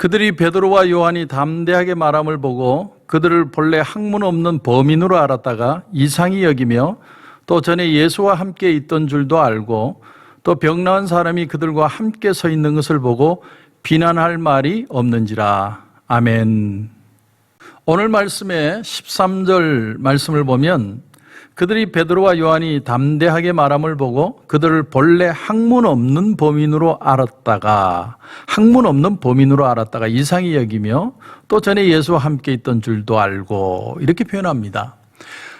그들이 베드로와 요한이 담대하게 말함을 보고 그들을 본래 학문 없는 범인으로 알았다가 이상히 여기며 또 전에 예수와 함께 있던 줄도 알고 또 병나은 사람이 그들과 함께 서 있는 것을 보고 비난할 말이 없는지라. 아멘. 오늘 말씀의 13절 말씀을 보면 그들이 베드로와 요한이 담대하게 말함을 보고 그들을 본래 학문 없는 범인으로 알았다가 이상히 여기며 또 전에 예수와 함께 있던 줄도 알고 이렇게 표현합니다.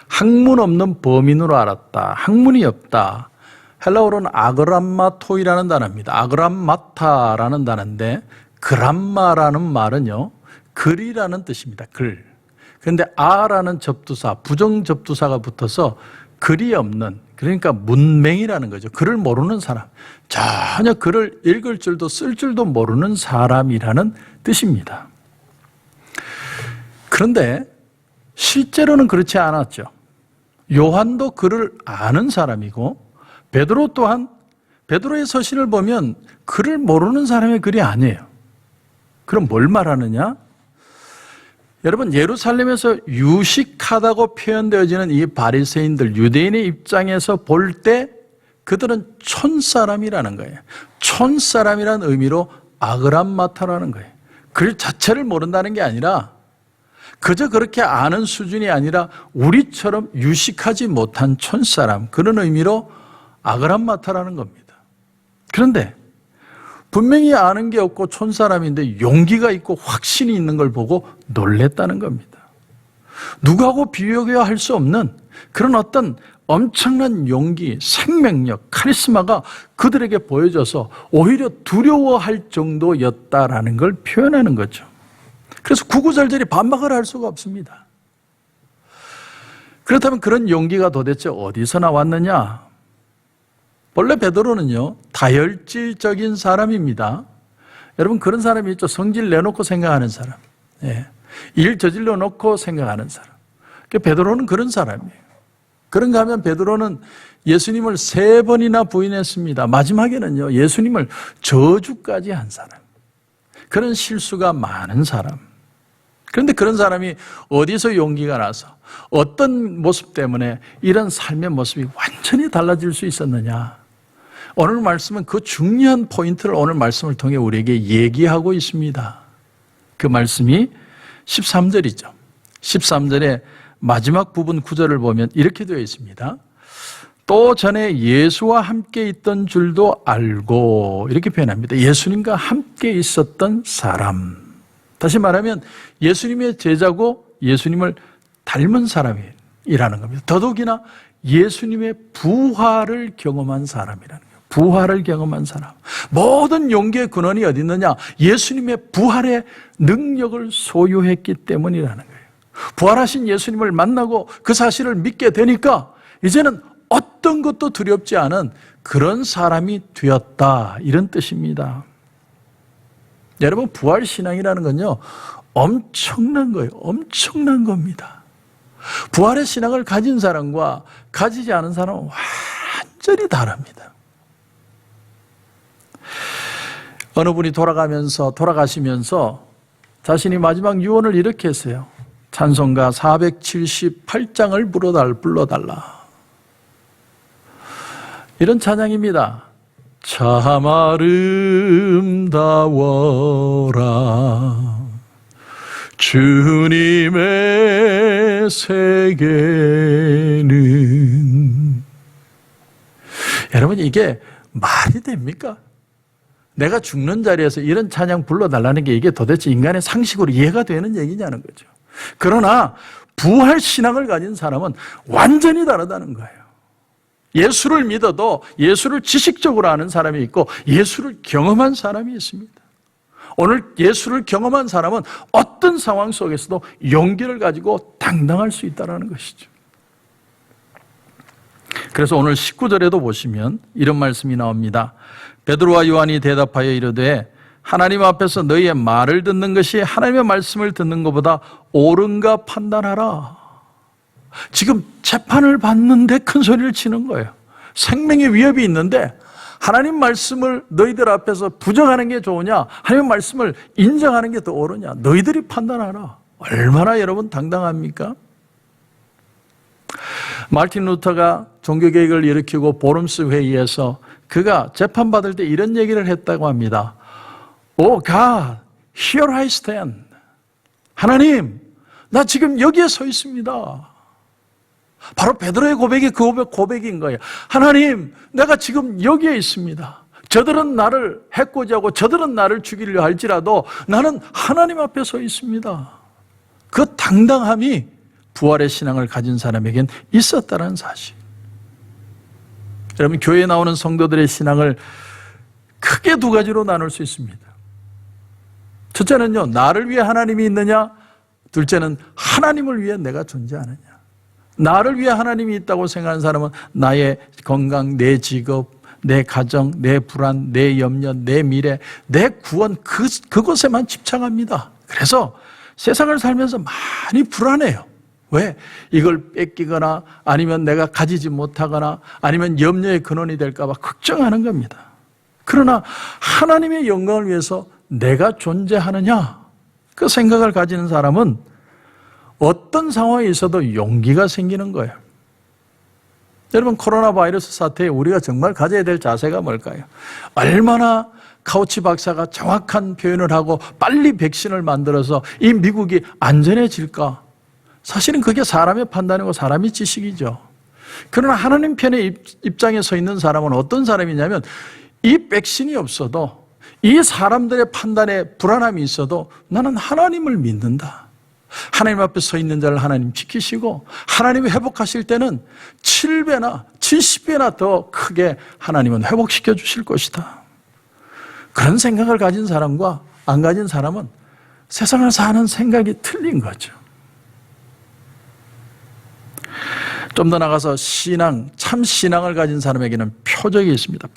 학문 없는 범인으로 알았다. 학문이 없다. 헬라어로는 아그람마토이라는 단어입니다. 아그람마타라는 단어인데 그람마라는 말은요, 글이라는 뜻입니다. 글. 그런데 아라는 접두사, 부정 접두사가 붙어서 글이 없는, 그러니까 문맹이라는 거죠. 글을 모르는 사람, 전혀 글을 읽을 줄도 쓸 줄도 모르는 사람이라는 뜻입니다. 그런데 실제로는 그렇지 않았죠. 요한도 글을 아는 사람이고 베드로 또한 베드로의 서신을 보면 글을 모르는 사람의 글이 아니에요. 그럼 뭘 말하느냐? 여러분, 예루살렘에서 유식하다고 표현되어지는 이 바리새인들, 유대인의 입장에서 볼 때 그들은 촌사람이라는 거예요. 촌사람이라는 의미로 아그람마타라는 거예요. 글 자체를 모른다는 게 아니라 그저 그렇게 아는 수준이 아니라 우리처럼 유식하지 못한 촌사람, 그런 의미로 아그람마타라는 겁니다. 그런데 분명히 아는 게 없고 촌사람인데 용기가 있고 확신이 있는 걸 보고 놀랬다는 겁니다. 누구하고 비교해야 할 수 없는 그런 어떤 엄청난 용기, 생명력, 카리스마가 그들에게 보여져서 오히려 두려워할 정도였다라는 걸 표현하는 거죠. 그래서 구구절절히 반박을 할 수가 없습니다. 그렇다면 그런 용기가 도대체 어디서 나왔느냐? 원래 베드로는요, 다혈질적인 사람입니다. 여러분, 그런 사람이 있죠. 성질 내놓고 생각하는 사람. 예. 일 저질러 놓고 생각하는 사람. 베드로는 그런 사람이에요. 그런가 하면 베드로는 예수님을 3번이나 부인했습니다. 마지막에는요, 예수님을 저주까지 한 사람. 그런 실수가 많은 사람. 그런데 그런 사람이 어디서 용기가 나서 어떤 모습 때문에 이런 삶의 모습이 완전히 달라질 수 있었느냐? 오늘 말씀은 그 중요한 포인트를 오늘 말씀을 통해 우리에게 얘기하고 있습니다. 그 말씀이 13절이죠. 13절의 마지막 부분 9절을 보면 이렇게 되어 있습니다. 또 전에 예수와 함께 있던 줄도 알고, 이렇게 표현합니다. 예수님과 함께 있었던 사람. 다시 말하면 예수님의 제자고 예수님을 닮은 사람이라는 겁니다. 더더욱이나 예수님의 부활을 경험한 사람이라는 거예요. 부활을 경험한 사람. 모든 용기의 근원이 어디 있느냐? 예수님의 부활의 능력을 소유했기 때문이라는 거예요. 부활하신 예수님을 만나고 그 사실을 믿게 되니까 이제는 어떤 것도 두렵지 않은 그런 사람이 되었다, 이런 뜻입니다. 여러분, 부활신앙이라는 건요, 엄청난 거예요. 엄청난 겁니다. 부활의 신앙을 가진 사람과 가지지 않은 사람은 완전히 다릅니다. 어느 분이 돌아가시면서 자신이 마지막 유언을 이렇게 했어요. 찬송가 478장을 불러달라. 이런 찬양입니다. 참 아름다워라 주님의 세계는. 여러분, 이게 말이 됩니까? 내가 죽는 자리에서 이런 찬양 불러달라는 게 이게 도대체 인간의 상식으로 이해가 되는 얘기냐는 거죠. 그러나 부활 신앙을 가진 사람은 완전히 다르다는 거예요. 예수를 믿어도 예수를 지식적으로 아는 사람이 있고 예수를 경험한 사람이 있습니다. 오늘 예수를 경험한 사람은 어떤 상황 속에서도 용기를 가지고 당당할 수 있다는 것이죠. 그래서 오늘 19절에도 보시면 이런 말씀이 나옵니다. 베드로와 요한이 대답하여 이르되 하나님 앞에서 너희의 말을 듣는 것이 하나님의 말씀을 듣는 것보다 옳은가 판단하라. 지금 재판을 받는데 큰 소리를 치는 거예요. 생명의 위협이 있는데 하나님 말씀을 너희들 앞에서 부정하는 게 좋으냐, 하나님 말씀을 인정하는 게 더 옳으냐, 너희들이 판단하라. 얼마나 여러분 당당합니까? 마르틴 루터가 종교개혁을 일으키고 보름스 회의에서 그가 재판받을 때 이런 얘기를 했다고 합니다. Oh God, here I stand. 하나님, 나 지금 여기에 서 있습니다. 바로 베드로의 고백이 그 고백인 거예요. 하나님, 내가 지금 여기에 있습니다. 저들은 나를 해코지하고 저들은 나를 죽이려 할지라도 나는 하나님 앞에 서 있습니다. 그 당당함이 부활의 신앙을 가진 사람에겐 있었다는 사실. 여러분, 교회에 나오는 성도들의 신앙을 크게 두 가지로 나눌 수 있습니다. 첫째는요, 나를 위해 하나님이 있느냐, 둘째는 하나님을 위해 내가 존재하느냐. 나를 위해 하나님이 있다고 생각하는 사람은 나의 건강, 내 직업, 내 가정, 내 불안, 내 염려, 내 미래, 내 구원, 그것에만 집착합니다. 그래서 세상을 살면서 많이 불안해요. 왜? 이걸 뺏기거나 아니면 내가 가지지 못하거나 아니면 염려의 근원이 될까 봐 걱정하는 겁니다. 그러나 하나님의 영광을 위해서 내가 존재하느냐, 그 생각을 가지는 사람은 어떤 상황에 있어도 용기가 생기는 거예요. 여러분, 코로나 바이러스 사태에 우리가 정말 가져야 될 자세가 뭘까요? 얼마나 카우치 박사가 정확한 표현을 하고 빨리 백신을 만들어서 이 미국이 안전해질까? 사실은 그게 사람의 판단이고 사람의 지식이죠. 그러나 하나님 편의 입장에 서 있는 사람은 어떤 사람이냐면 이 백신이 없어도 이 사람들의 판단에 불안함이 있어도 나는 하나님을 믿는다. 하나님 앞에 서 있는 자를 하나님 지키시고 하나님이 회복하실 때는 7배나 70배나 더 크게 하나님은 회복시켜 주실 것이다. 그런 생각을 가진 사람과 안 가진 사람은 세상을 사는 생각이 틀린 거죠. 좀 더 나가서 신앙, 참 신앙을 가진 사람에게는 표적이 있습니다.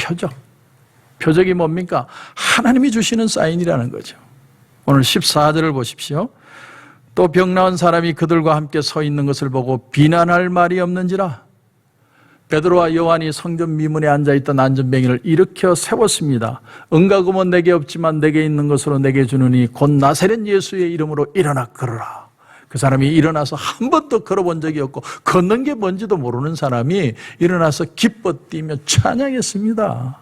표적이 뭡니까? 하나님이 주시는 사인이라는 거죠. 오늘 14절을 보십시오. 또 병 나은 사람이 그들과 함께 서 있는 것을 보고 비난할 말이 없는지라. 베드로와 요한이 성전 미문에 앉아있던 안전뱅이를 일으켜 세웠습니다. 은과 금은 내게 없지만 내게 있는 것으로 내게 주느니 곧 나사렛 예수의 이름으로 일어나 걸어라. 그 사람이 일어나서 한 번도 걸어본 적이 없고 걷는 게 뭔지도 모르는 사람이 일어나서 기뻐 뛰며 찬양했습니다.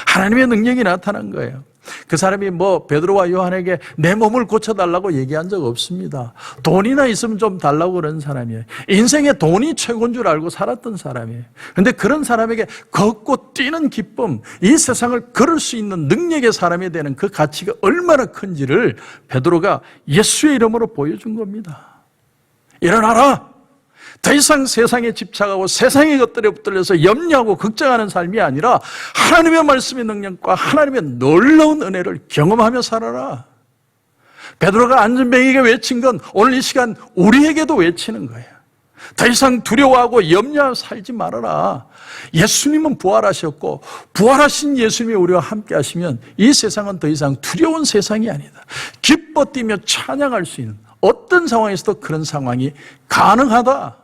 하나님의 능력이 나타난 거예요. 그 사람이 베드로와 요한에게 내 몸을 고쳐달라고 얘기한 적 없습니다. 돈이나 있으면 좀 달라고 그런 사람이에요. 인생에 돈이 최고인 줄 알고 살았던 사람이에요. 그런데 그런 사람에게 걷고 뛰는 기쁨, 이 세상을 걸을 수 있는 능력의 사람이 되는 그 가치가 얼마나 큰지를 베드로가 예수의 이름으로 보여준 겁니다. 일어나라! 더 이상 세상에 집착하고 세상의 것들에 붙들려서 염려하고 걱정하는 삶이 아니라 하나님의 말씀의 능력과 하나님의 놀라운 은혜를 경험하며 살아라. 베드로가 안전뱅이에게 외친 건 오늘 이 시간 우리에게도 외치는 거예요. 더 이상 두려워하고 염려하며 살지 말아라. 예수님은 부활하셨고 부활하신 예수님이 우리와 함께 하시면 이 세상은 더 이상 두려운 세상이 아니다. 기뻐 뛰며 찬양할 수 있는 어떤 상황에서도 그런 상황이 가능하다.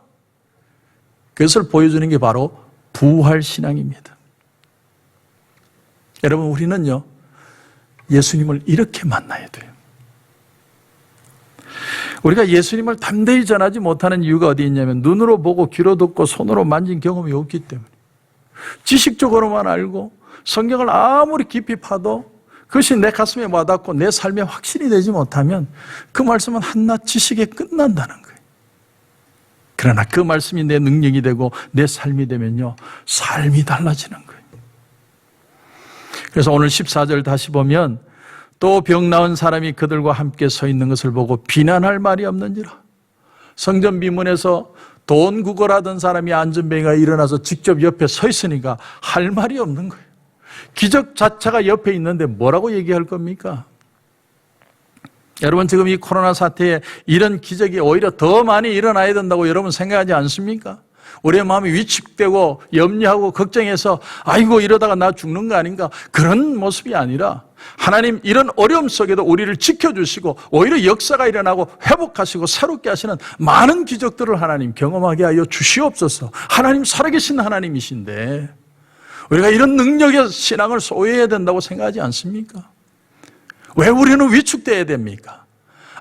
그것을 보여주는 게 바로 부활신앙입니다. 여러분, 우리는요, 예수님을 이렇게 만나야 돼요. 우리가 예수님을 담대히 전하지 못하는 이유가 어디 있냐면 눈으로 보고 귀로 듣고 손으로 만진 경험이 없기 때문에, 지식적으로만 알고 성경을 아무리 깊이 파도 그것이 내 가슴에 와닿고 내 삶에 확신이 되지 못하면 그 말씀은 한낱 지식에 끝난다는 거예요. 그러나 그 말씀이 내 능력이 되고 내 삶이 되면요, 삶이 달라지는 거예요. 그래서 오늘 14절 다시 보면 또 병 나은 사람이 그들과 함께 서 있는 것을 보고 비난할 말이 없는지라. 성전 비문에서 돈 구걸하던 사람이 안전뱅이가 일어나서 직접 옆에 서 있으니까 할 말이 없는 거예요. 기적 자체가 옆에 있는데 뭐라고 얘기할 겁니까? 여러분, 지금 이 코로나 사태에 이런 기적이 오히려 더 많이 일어나야 된다고 여러분 생각하지 않습니까? 우리의 마음이 위축되고 염려하고 걱정해서 아이고 이러다가 나 죽는 거 아닌가, 그런 모습이 아니라 하나님 이런 어려움 속에도 우리를 지켜주시고 오히려 역사가 일어나고 회복하시고 새롭게 하시는 많은 기적들을 하나님 경험하게 하여 주시옵소서. 하나님 살아계신 하나님이신데 우리가 이런 능력의 신앙을 소유해야 된다고 생각하지 않습니까? 왜 우리는 위축되어야 됩니까?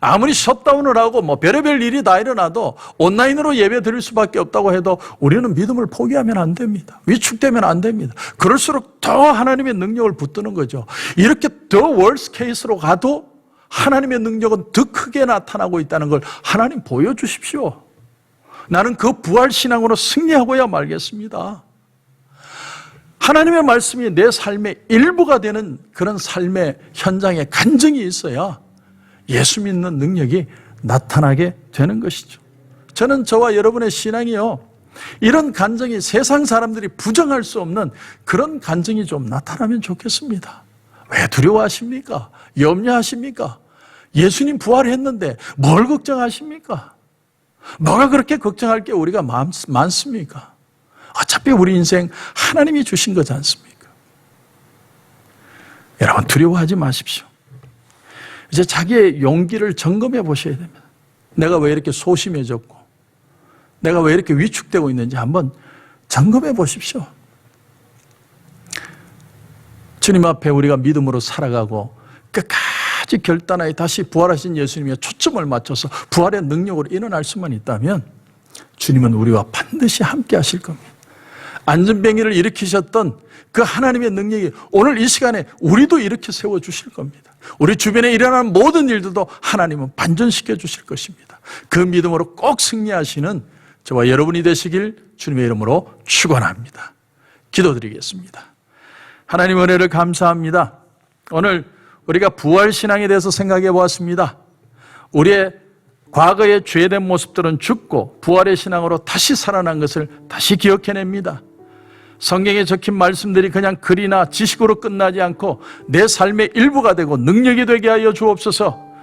아무리 셧다운을 하고 별의별 일이 다 일어나도 온라인으로 예배 드릴 수밖에 없다고 해도 우리는 믿음을 포기하면 안 됩니다. 위축되면 안 됩니다. 그럴수록 더 하나님의 능력을 붙드는 거죠. 이렇게 더 월스 케이스로 가도 하나님의 능력은 더 크게 나타나고 있다는 걸 하나님 보여주십시오. 나는 그 부활신앙으로 승리하고야 말겠습니다. 하나님의 말씀이 내 삶의 일부가 되는 그런 삶의 현장에 간증이 있어야 예수 믿는 능력이 나타나게 되는 것이죠. 저는 저와 여러분의 신앙이요, 이런 간증이 세상 사람들이 부정할 수 없는 그런 간증이 좀 나타나면 좋겠습니다. 왜 두려워하십니까? 염려하십니까? 예수님 부활했는데 뭘 걱정하십니까? 뭐가 그렇게 걱정할 게 우리가 많습니까? 어차피 우리 인생 하나님이 주신 거지 않습니까? 여러분, 두려워하지 마십시오. 이제 자기의 용기를 점검해 보셔야 됩니다. 내가 왜 이렇게 소심해졌고, 내가 왜 이렇게 위축되고 있는지 한번 점검해 보십시오. 주님 앞에 우리가 믿음으로 살아가고 끝까지 결단하여 다시 부활하신 예수님의 초점을 맞춰서 부활의 능력으로 일어날 수만 있다면 주님은 우리와 반드시 함께 하실 겁니다. 안전병이를 일으키셨던 그 하나님의 능력이 오늘 이 시간에 우리도 이렇게 세워주실 겁니다. 우리 주변에 일어나는 모든 일들도 하나님은 반전시켜 주실 것입니다. 그 믿음으로 꼭 승리하시는 저와 여러분이 되시길 주님의 이름으로 축원합니다. 기도드리겠습니다. 하나님 은혜를 감사합니다. 오늘 우리가 부활신앙에 대해서 생각해 보았습니다. 우리의 과거의 죄된 모습들은 죽고 부활의 신앙으로 다시 살아난 것을 다시 기억해냅니다. 성경에 적힌 말씀들이 그냥 글이나 지식으로 끝나지 않고 내 삶의 일부가 되고 능력이 되게 하여 주옵소서.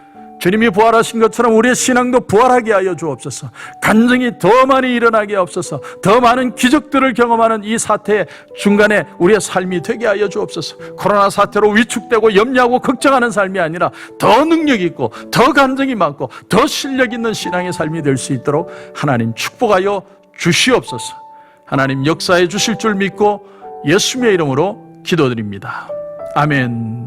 주님이 부활하신 것처럼 우리의 신앙도 부활하게 하여 주옵소서. 간증이 더 많이 일어나게 하옵소서. 더 많은 기적들을 경험하는 이 사태의 중간에 우리의 삶이 되게 하여 주옵소서. 코로나 사태로 위축되고 염려하고 걱정하는 삶이 아니라 더 능력 있고 더 간증이 많고 더 실력 있는 신앙의 삶이 될 수 있도록 하나님 축복하여 주시옵소서. 하나님 역사해 주실 줄 믿고 예수님의 이름으로 기도드립니다. 아멘.